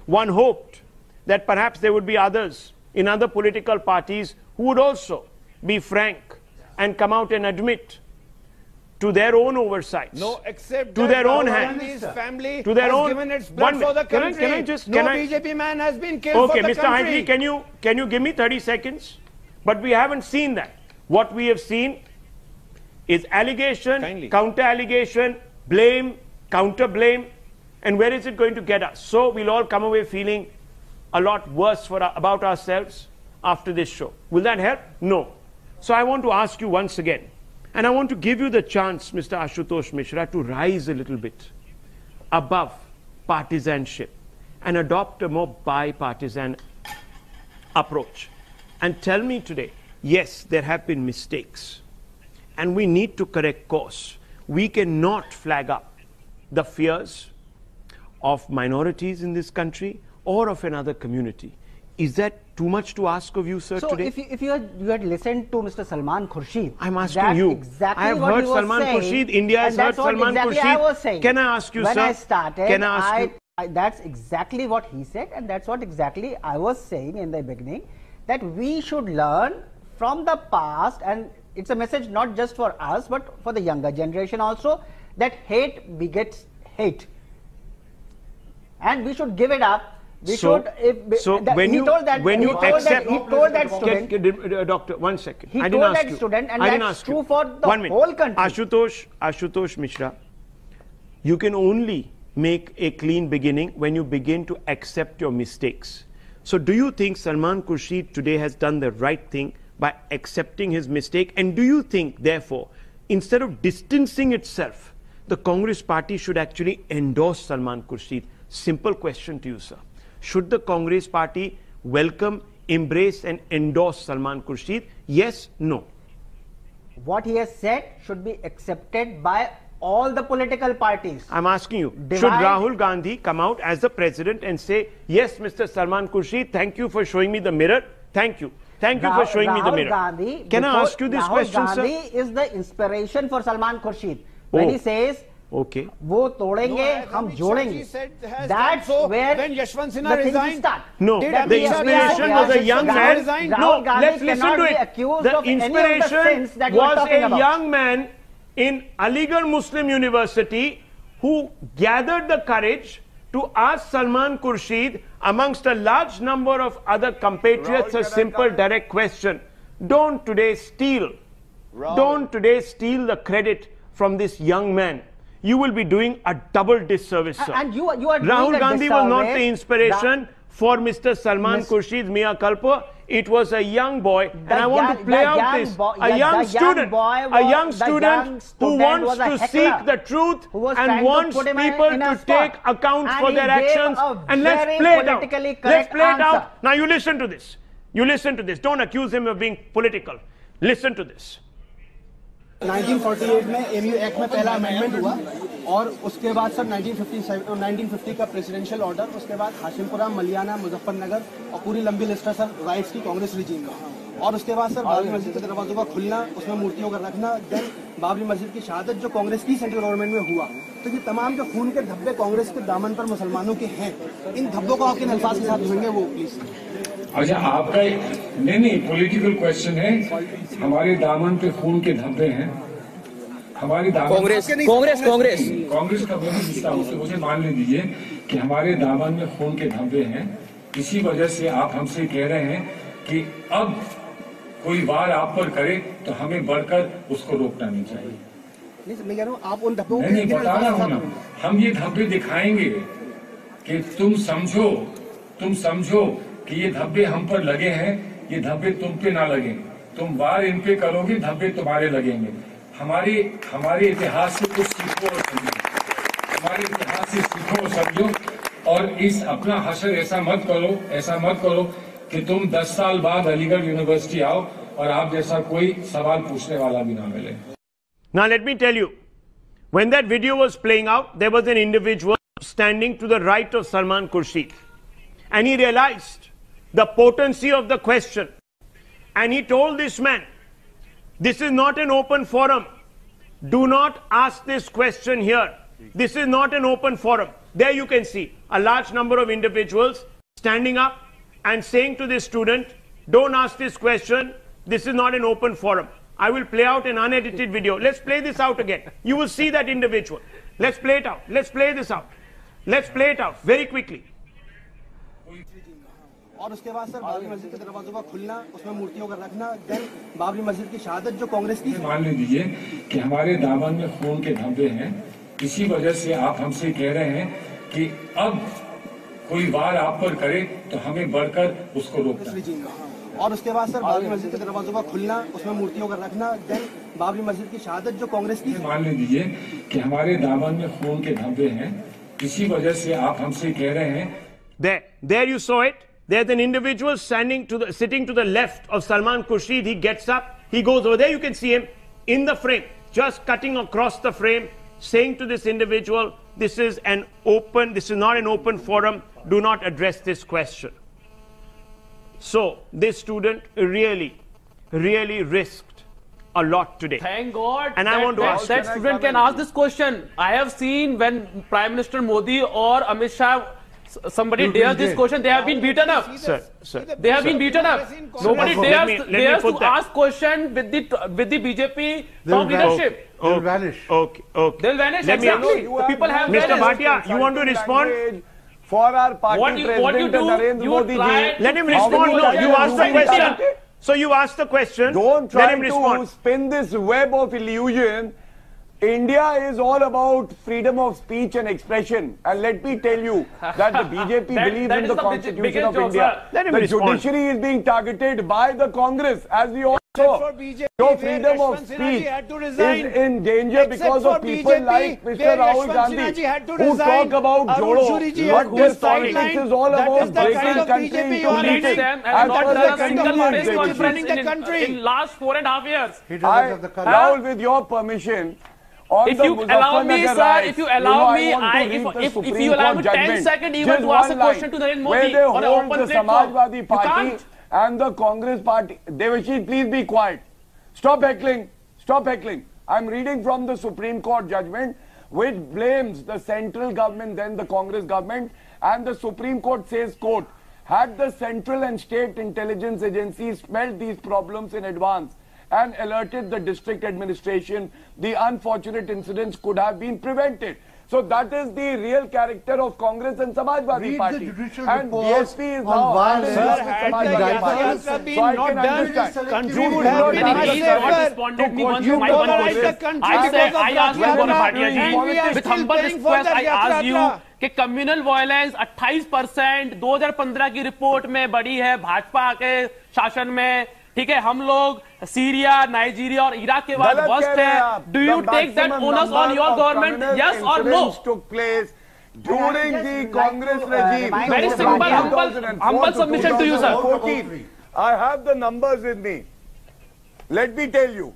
One hoped that perhaps there would be others in other political parties who would also be frank and come out and admit to their own oversights, no, except to their own hands, family to their own. Given its blood for the country. No BJP man has been killed for the country. Okay, Mr. Hydley, can you give me 30 seconds? But we haven't seen that. What we have seen is allegation, counter-allegation, blame, counter-blame, and where is it going to get us? So we'll all come away feeling a lot worse about ourselves after this show. Will that help? No. So I want to ask you once again, and I want to give you the chance, Mr. Ashutosh Mishra, to rise a little bit above partisanship and adopt a more bipartisan approach. And tell me today, yes, there have been mistakes, and we need to correct course. We cannot flag up the fears of minorities in this country or of another community. Is that too much to ask of you, sir, today? So if you had listened to Mr. Salman Khurshid, I'm asking you. Exactly I have heard Salman Khurshid. India has heard Salman Khurshid. I was saying. Can I ask you, when sir? When I started, can I ask you? That's exactly what he said, and that's what exactly I was saying in the beginning, that we should learn from the past, and it's a message not just for us, but for the younger generation also, that hate begets hate. And we should give it up. When you accept, he told that student. Doctor, 1 second. He told that student, and that's true for the whole country. Ashutosh Mishra, you can only make a clean beginning when you begin to accept your mistakes. So do you think Salman Khurshid today has done the right thing by accepting his mistake? And do you think, therefore, instead of distancing itself, the Congress party should actually endorse Salman Khurshid? Simple question to you, sir. Should the Congress party welcome, embrace and endorse Salman Khurshid? Yes, no. What he has said should be accepted by all the political parties. I'm asking you, should Rahul Gandhi come out as the president and say, yes, Mr. Salman Khurshid, thank you for showing me the mirror. Thank you. Thank you for showing me the mirror. Gandhi, can I ask you this question, sir? Rahul Gandhi is the inspiration for Salman Khurshid. When he says, okay, वो तोड़ेंगे, हम जोड़ेंगे. That's where when Yashwant the Sinha things resigned. start. No, the inspiration was a young man. No, let's listen to it. The inspiration was a young man in Aligarh Muslim University who gathered the courage to ask Salman Khurshid, amongst a large number of other compatriots, a simple, direct question. Don't today steal the credit from this young man. You will be doing a double disservice, sir. And you are Rahul Gandhi was not the inspiration for Mr. Salman Khurshid's mea culpa. It was a young boy, and I want to play out this. A young student who wants to seek the truth and wants people to take account for their actions. And let's play it out. Let's play it out. Now you listen to this. You listen to this. Don't accuse him of being political. Listen to this. 1948 में MU act में पहला amendment हुआ और उसके बाद sir 1950 का presidential order, उसके बाद हाशिमपुरा, मलियाना, मुजफ्फरनगर और पूरी लंबी लिस्ट है सर राइट्स की कांग्रेस रिजीम में। और उसके बाद सर बाबरी मस्जिद के दरवाजों का खुलना, उसमें मूर्तियों का रखना, देन बाबरी मस्जिद की शहादत जो कांग्रेस की सेंट्रल गवर्नमेंट में हुआ। तो ये तमाम जो खून के धब्बे कांग्रेस के दामन पर मुसलमानों के हैं, इन धब्बों को आप किन अल्फाज के साथ धोएंगे वो प्लीज। अच्छा, आपका नहीं पॉलिटिकल क्वेश्चन है। हमारे दामन पे खून के धब्बे हैं, हमारी दामन कांग्रेस का वही हिस्सा होते, मुझे मान लीजिए कि हमारे दामन में खून के धब्बे हैं। इसी वजह से आप हमसे कह रहे हैं कि अब कोई वार आप पर करे तो हमें बढ़कर उसको रोकना नहीं चाहिए। मैं कह रहा हूं आप उन धब्बों को नहीं बता रहा हूं ना, हम ये धब्बे दिखाएंगे कि तुम समझो कि ये धब्बे हम पर लगे हैं, ये धब्बे तुम पे ना लगे। तुम वार इन पे करोगे, धब्बे तुम्हारे लगेंगे। हमारे इतिहास से कुछ सीखो और समझो, हमारे इतिहास से सीखो और समझो, और इस अपना हशर ऐसा मत करो कि तुम 10 साल बाद अलीगढ़ यूनिवर्सिटी आओ और आप जैसा कोई सवाल पूछने वाला भी ना मिले। Now let me tell you, when that video was playing out, there was an individual standing to the right of Salman Khurshid, and he realized the potency of the question, and he told this man This is not an open forum. Do not ask this question here. This is not an open forum. There you can see a large number of individuals standing up and saying to this student, don't ask this question. This is not an open forum. I will play out an unedited video. Let's play this out again. You will see that individual. Let's play it out. Let's play this out. Let's play it out very quickly. और उसके बाद sir Babri मस्जिद के दरवाजों का खुलना, उसमें मूर्तियों का रखना, देन बाबरी मस्जिद की शहादत जो कांग्रेस की। मान लीजिए कि हमारे दामन में खून के धब्बे हैं, इसी वजह से आप हमसे कह रहे हैं कि अब कोई वार आप पर करे तो हमें बढ़कर उसको रोकना। और उसके बाद सर बाबरी मस्जिद के दरवाजों का खुलना, उसमें मूर्तियों का रखना, देन बाबरी मस्जिद की शहादत जो कांग्रेस की। मान लीजिए कि हमारे दामन में खून के धब्बे हैं, इसी वजह से आप हमसे कह रहे हैं। There you saw it. There's an individual sitting to the left of Salman Khurshid. He gets up, he goes over there. You can see him in the frame, just cutting across the frame, saying to this individual, this is not an open forum. Do not address this question. So this student really risked a lot today. Thank God. And I want to ask that student can ask this question. I have seen when Prime Minister Modi or Amit Shah, somebody dares this question, they have been beaten up. Sir. They have been beaten up. Nobody dares to ask question with the BJP top leadership. They'll vanish. Okay. They'll vanish. Exactly. The people have Mr. vanished. Bhatia, you want to respond? For our party president Narendra Modi ji. Let him respond. No, you asked the question. So you asked the question. Don't try Let him respond. to spin this web of illusion. India is all about freedom of speech and expression. And let me tell you that the BJP believes in the Constitution of India. The judiciary is being targeted by the Congress, as we all saw. Your freedom of speech is in danger because of people like Mr. Rahul Gandhi who talk about Jodo. But this politics is all about breaking country into pieces as per the country. In last 4.5 years. Rahul, with your permission, if you allow me, sir, if you allow me, if you allow me 10 seconds even to ask a question to Narendra Modi on an open platform, Samajwadi Party and the Congress Party. Devashit, please be quiet. Stop heckling. Stop heckling. I'm reading from the Supreme Court judgment which blames the central government, then the Congress government, and the Supreme Court says, quote, had the central and state intelligence agencies smelled these problems in advance and alerted the district administration, the unfortunate incidents could have been prevented. So that is the real character of Congress and Samajwadi Party. And DSP is now violence. Samajwadi Party. So I can understand. He is not responded me one question. I asked Rahul Bhatia ji, with humble request, I asked you कि communal violence 28% 2015 की report में बढ़ी है भाजपा के शासन में, ठीक है, हम लोग सीरिया, नाइजीरिया और इराक के बाद वर्स्ट है. Do you take that onus on your government, yes और no? took place during the Congress regime. Very simple, humble submission to you, sir. I have the numbers with me. Let me tell you.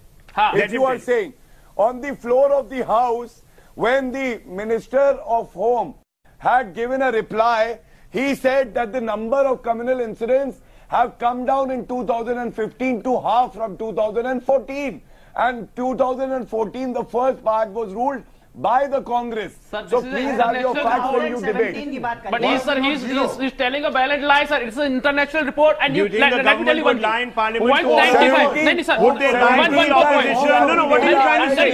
If you are saying on the floor of the House, when the Minister of Home had given a reply, he said that the number of communal incidents have come down in 2015 to half from 2014. And 2014, the first part was ruled by the Congress. Sir, so please have your facts when you debate. But he's telling a valid lie, sir. It's an international report, and you think let me tell you one thing. lie in Parliament? 195. Sir, would they lie in the opposition? No, what are you trying to say?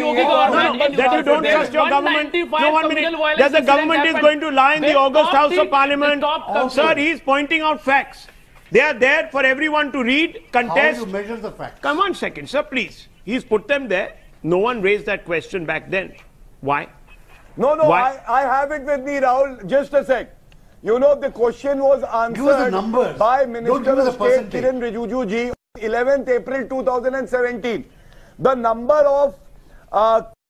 That you don't trust your government? No, 1 minute. That the government is going to lie in the August House of Parliament? Sir, he's pointing out facts. They are there for everyone to read, contest. How do you measure the facts? Come on, second, sir, please. He's put them there. No one raised that question back then. Why? No, Why? I have it with me, Rahul. Just a sec. You know, the question was answered by Minister of State Kiran Rijiju ji on 11th April 2017. The number of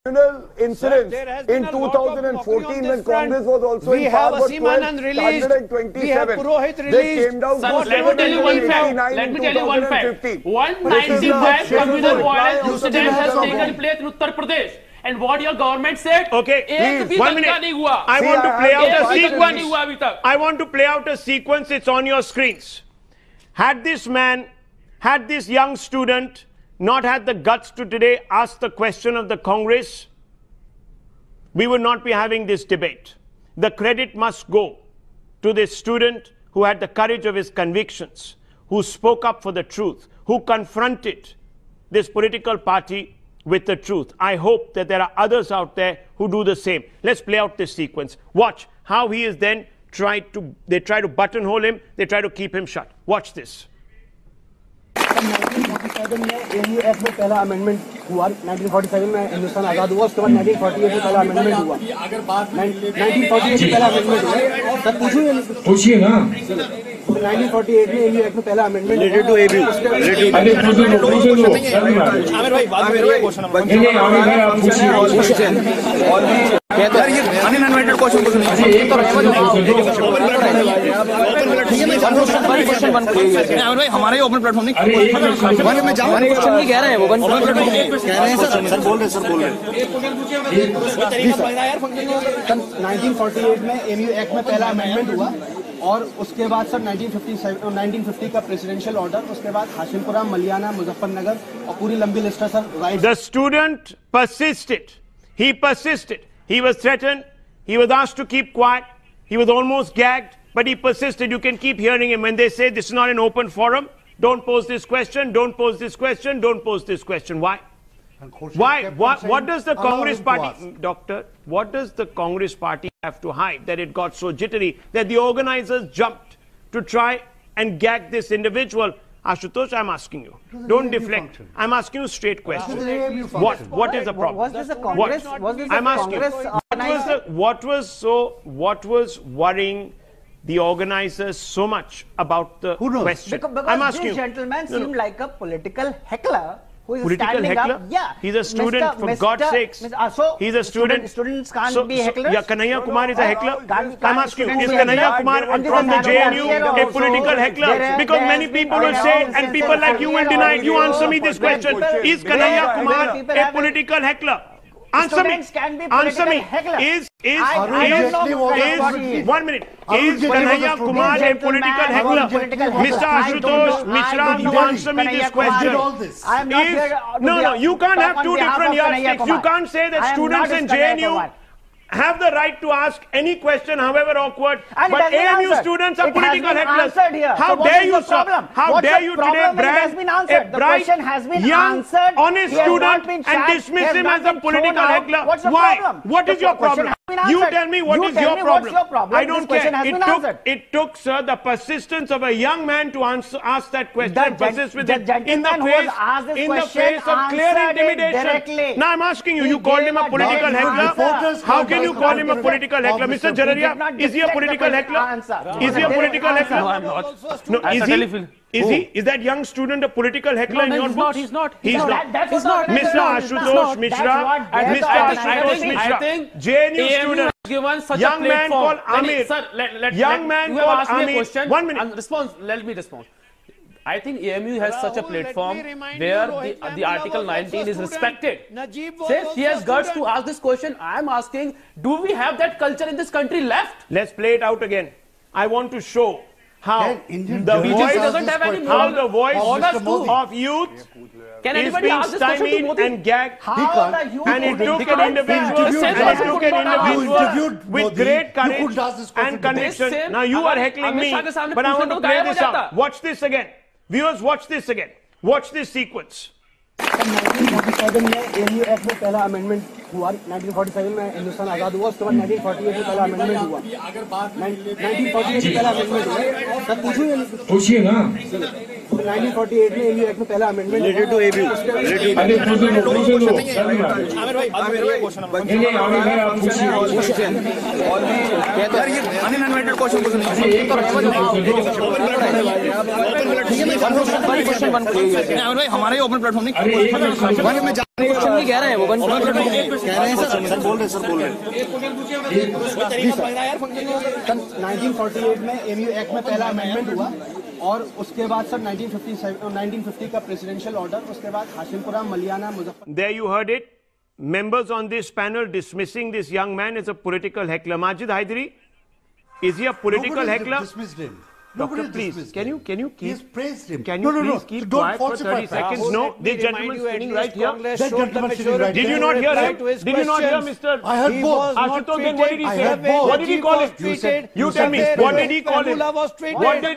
criminal incidents in 2014 when Congress was also in power was 127. They came down to 195 communal violence incidents has taken place in Uttar Pradesh. And what your government said? Okay, please, 1 minute. I want to play out a sequence. I want to play out a sequence. It's on your screens. Had this young student not had the guts to today ask the question of the Congress, we would not be having this debate. The credit must go to this student who had the courage of his convictions, who spoke up for the truth, who confronted this political party with the truth. I hope that there are others out there who do the same. Let's play out this sequence. Watch how he is then they try to buttonhole him, they try to keep him shut. Watch this. 1947 में MU act में पहला amendment हुआ, 1947 में हिंदुस्तान आजाद हुआ, उसके बाद 1948 में पहला अमेंडमेंट हुआ, 1948 में पहला अमेंडमेंट हुआ। सर पूछिए ना। 1948 में एमयू एक्ट में पहला amendment related to AB. Aamir भाई बात करिए, क्वेश्चन नंबर यार ये अनइनवाइटेड क्वेश्चन कुछ नहीं है। आमिर भाई हमारे ओपन प्लेटफॉर्म नहीं, वन में जाओ, क्वेश्चन नहीं कह रहे हैं वो, वन प्लेटफॉर्म कह रहे हैं सर बोल रहे हैं। 1948 में एमयू एक्ट में पहला अमेंडमेंट हुआ और उसके बाद सर 1950 का प्रेसिडेंशियल ऑर्डर, उसके बाद हाशिमपुरा, मलियाना, मुजफ्फरनगर और पूरी लंबी लिस्ट है sir. Right. The student persisted. He persisted. He was threatened. He was asked to keep quiet. He was almost gagged, but he persisted. You can keep hearing him when they say this is not an open forum. Don't pose this question. Don't pose this question. Don't pose this question. Why? Why? What does the Congress party, Doctor? What does the Congress party have to hide that it got so jittery that the organizers jumped to try and gag this individual? Ashutosh, I'm asking you. Don't deflect. I'm asking you straight questions. What is the problem? Was this a Congress? Was this a Congress? What was worrying the organizers so much about the question? Because I'm asking this gentleman seemed like a political heckler. Who is political heckler? Yeah. He's a student, for God's sakes. He's a student. Students can't be hecklers. Yeah, Kanhaiya Kumar is a heckler. I'm asking you, is Kanhaiya Kumar from the JNU a political heckler? Because many people will say it and people like you will deny it. You answer me this question. Is Kanhaiya Kumar a political heckler? Answer me. Answer me. Is 1 minute. Is Kanhaiya Kumar a political heckler? Mr. Ashutosh Mishra, you answer me this question. No, you can't have two different yardsticks. You can't say that students in JNU have the right to ask any question, however awkward, but AMU students are political hecklers. How dare you, sir? How dare you today brand a bright, young, honest student and dismiss him as a political heckler? Why? What is your problem? You tell me what is your problem. I don't care. It took, sir, the persistence of a young man to ask that question. Persist with it in the face of clear intimidation. Now I'm asking you, you called him a political heckler. How can you call him a political heckler? Mr. Jararia, is he a political heckler? Is he a political heckler? No, I'm not. No, is he? Is that young student a political heckler in your books? He's not. He's not. He's not. Mr. Ashutosh Mishra, JNU student, given such young a man called platform. Amir. Sir, Young man called Amir. 1 minute. Let me respond. I think AMU has such a platform where the Article 19 is respected. Since he has guts to ask this question, I am asking, do we have that culture in this country left? Let's play it out again. I want to show how the voice of youth is being stymied and gagged, and it took an individual with great courage and conviction. Now you are heckling me, but I want to play this out. Watch this again. Viewers, watch this again. Watch this sequence. 1947 में MU act में पहला amendment हुआ, 1947 में हिंदुस्तान आजाद हुआ, उसके बाद 1948 में पहला अमेंडमेंट हुआ, 1948 में पहला अमेंडमेंट हुआ। सर पूछिए ना। 1948 में एमयू एक्ट में पहला amendment related to AB. Aamir भाई बात करिए, क्वेश्चन नंबर यार ये अनइनवाइटेड क्वेश्चन कुछ नहीं है। आमिर भाई हमारे ओपन प्लेटफॉर्म नहीं, वन में क्वेश्चन नहीं कह रहे हैं वो, वन कह रहे हैं सर बोल रहे हैं। 1948 में एमयू एक्ट में पहला अमेंडमेंट हुआ और उसके बाद सर 1950 का प्रेसिडेंशियल ऑर्डर, उसके बाद Hashimpura, Maliana, Muzaffar. There you heard it. Members on this panel dismissing this young man as a political heckler. Majid Haidari, is he a political heckler? Dismissed him. Doctor, please, can you keep? He's praised him. Can you please keep quiet for 30 seconds? No, this gentleman sitting right here. That gentleman sitting right Did you not hear him? Did you not hear Mr. I heard both. Ashutosh, then what did he say? What did he call him? You tell me. What did he call him? What did you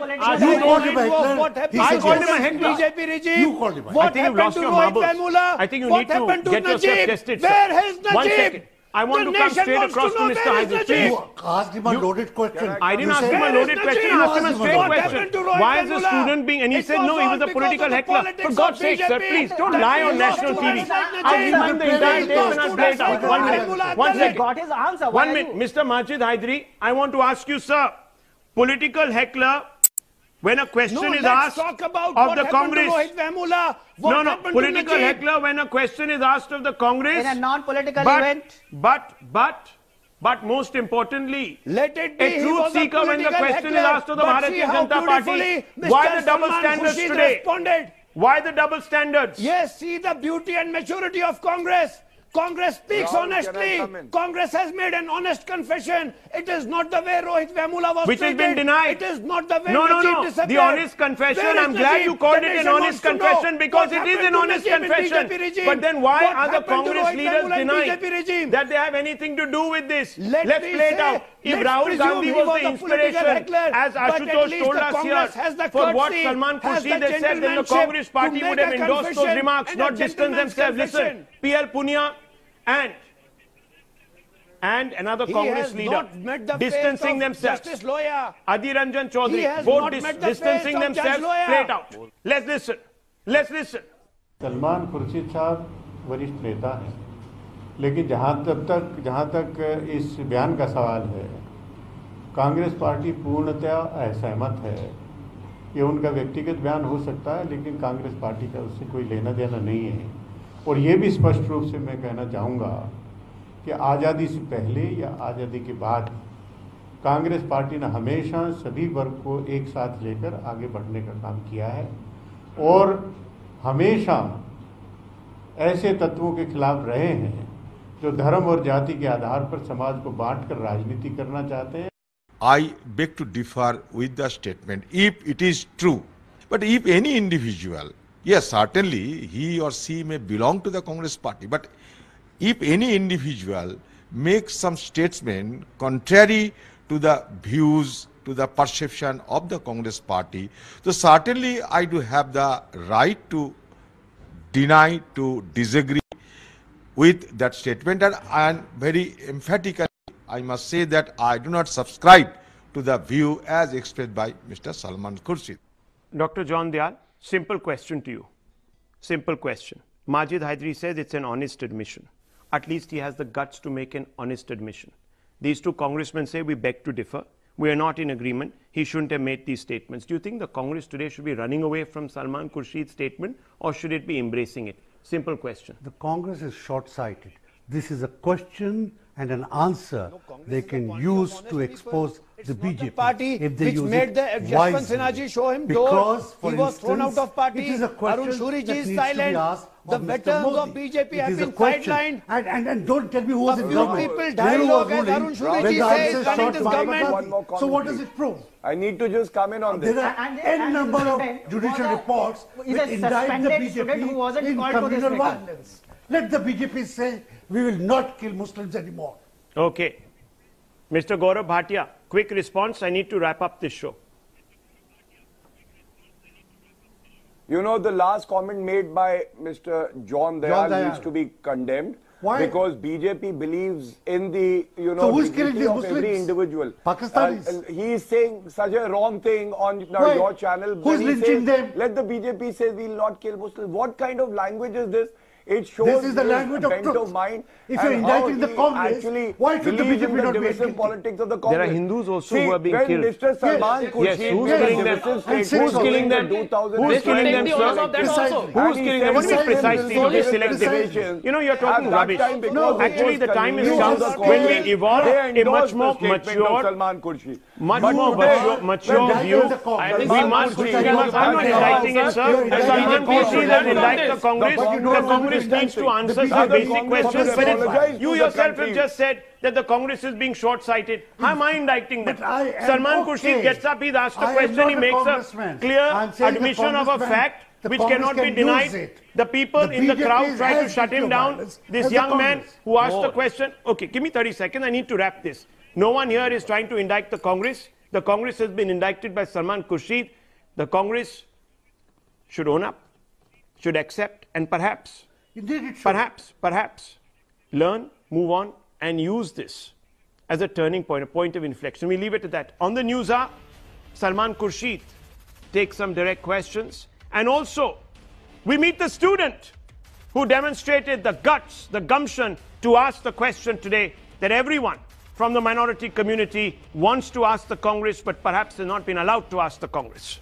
called him a heckler? I called him a heckler. BJP regime. You called him a heckler. I think you've lost your marbles. I think you need to get yourself tested, sir. Where is Najib? 1 second. I want to come straight across to Mr. Haider. You asked him a loaded question. I didn't ask him a loaded question. I asked him a straight question. Why is the student being... And he said, no, he was a political heckler. For God's sake, sir, please, don't lie on national TV. I'll rewind the entire tape and I'll play it out. 1 minute. 1 second. Got his answer. 1 minute. Mr. Majid Haidari, I want to ask you, sir, political heckler... When a question is asked of the Congress, political heckler, when a question is asked of the Congress, in a non-political event, but most importantly, let it be a truth seeker when the question is asked of the Bharatiya Janata Party. Why the double standards today? Why the double standards? Yes, see the beauty and maturity of Congress. Congress speaks honestly. Congress has made an honest confession. It is not the way Rohit Vemula was which treated. Has been denied. It is not the way No. The honest confession, I'm glad you called it an honest confession because it is an honest confession. But then why are the Congress leaders denying that they have anything to do with this? Let's play it out. If Rahul Gandhi was the inspiration, as Ashutosh told us here, for what Salman Khurshid has said, then the Congress party would have endorsed those remarks, not distanced themselves. Listen, P.L. Punia and another Congress leader distancing themselves. Adhir Ranjan Chaudhary, both distancing themselves. Play it out. Let's listen. Let's listen. Salman Khurshid साहब वरिष्ठ नेता हैं, लेकिन जहाँ तक इस बयान का सवाल है, कांग्रेस पार्टी पूर्णतया असहमत है। ये उनका व्यक्तिगत बयान हो सकता है, लेकिन कांग्रेस पार्टी का उससे कोई लेना देना नहीं है। और ये भी स्पष्ट रूप से मैं कहना चाहूँगा कि आज़ादी से पहले या आज़ादी के बाद कांग्रेस पार्टी ने हमेशा सभी वर्ग को एक साथ लेकर आगे बढ़ने का काम किया है और हमेशा ऐसे तत्वों के खिलाफ रहे हैं जो धर्म और जाति के आधार पर समाज को बांटकर राजनीति करना चाहते हैं। I beg to differ with the statement if it is true, but if any individual, yes, certainly he or she may belong to the Congress party, but if any individual makes some statement contrary to the views, to the perception of the Congress party, so certainly I do have the right to deny, to disagree with that statement, and very emphatically I must say that I do not subscribe to the view as expressed by Mr. Salman Khurshid. Dr. John Dayal, simple question to you. Simple question. Majid Haidari says it's an honest admission. At least he has the guts to make an honest admission. These two congressmen say we beg to differ. We are not in agreement. He shouldn't have made these statements. Do you think the Congress today should be running away from Salman Khurshid's statement or should it be embracing it? Simple question. The Congress is short-sighted. This is a question and an answer they can use to expose the BJP party if they which use made it the Yashwant Sinha show him because he was thrown out of party. It is a question Arun Shuri that is needs silent. To be the veterans of BJP have been sidelined. And don't tell me who was in government. People dialogue as Arun Shuri says running this government. So what does it prove? I need to just come in on this. There are n number of judicial reports which indict the BJP in communal violence. Let the BJP say we will not kill Muslims anymore. Okay. Mr. Gaurav Bhatia, quick response. I need to wrap up this show. You know, the last comment made by Mr. John Dayal needs to be condemned. Why? Because BJP believes in the, so who's killing the of Muslims? every individual. Pakistanis. He is saying such a wrong thing on your channel. Who's lynching them? Let the BJP say we will not kill Muslims. What kind of language is this? It shows this is the language of truth. Of mind. If you're indicting the Congress, why should the BJP not be divisive politics of the Congress? There are Hindus also who are being killed. Mr. Salman Khurshid, who's killing them? Who's killing them? Who's killing them, sir? Who's killing them? What do you mean precisely to be selective? You know, you're talking rubbish. Actually, the time is come when we evolve a much more mature, mature view. We must. I'm not indicting it, sir. Salman Khurshid has indicted the Congress. The Congress Congress needs to answer some basic questions. But you yourself have just said that the Congress is being short-sighted. How am I indicting them? Salman Khurshid gets up, he's asked a question, he makes a clear admission of a fact which cannot be denied. The people in the crowd try to shut him down. This young man who asked the question. Okay, give me 30 seconds. I need to wrap this. No one here is trying to indict the Congress. The Congress has been indicted by Salman Khurshid. The Congress should own up, should accept, and perhaps learn, move on, and use this as a turning point, a point of inflection. We leave it at that. On the news hour, Salman Khurshid takes some direct questions. And also, we meet the student who demonstrated the guts, the gumption to ask the question today that everyone from the minority community wants to ask the Congress, but perhaps has not been allowed to ask the Congress.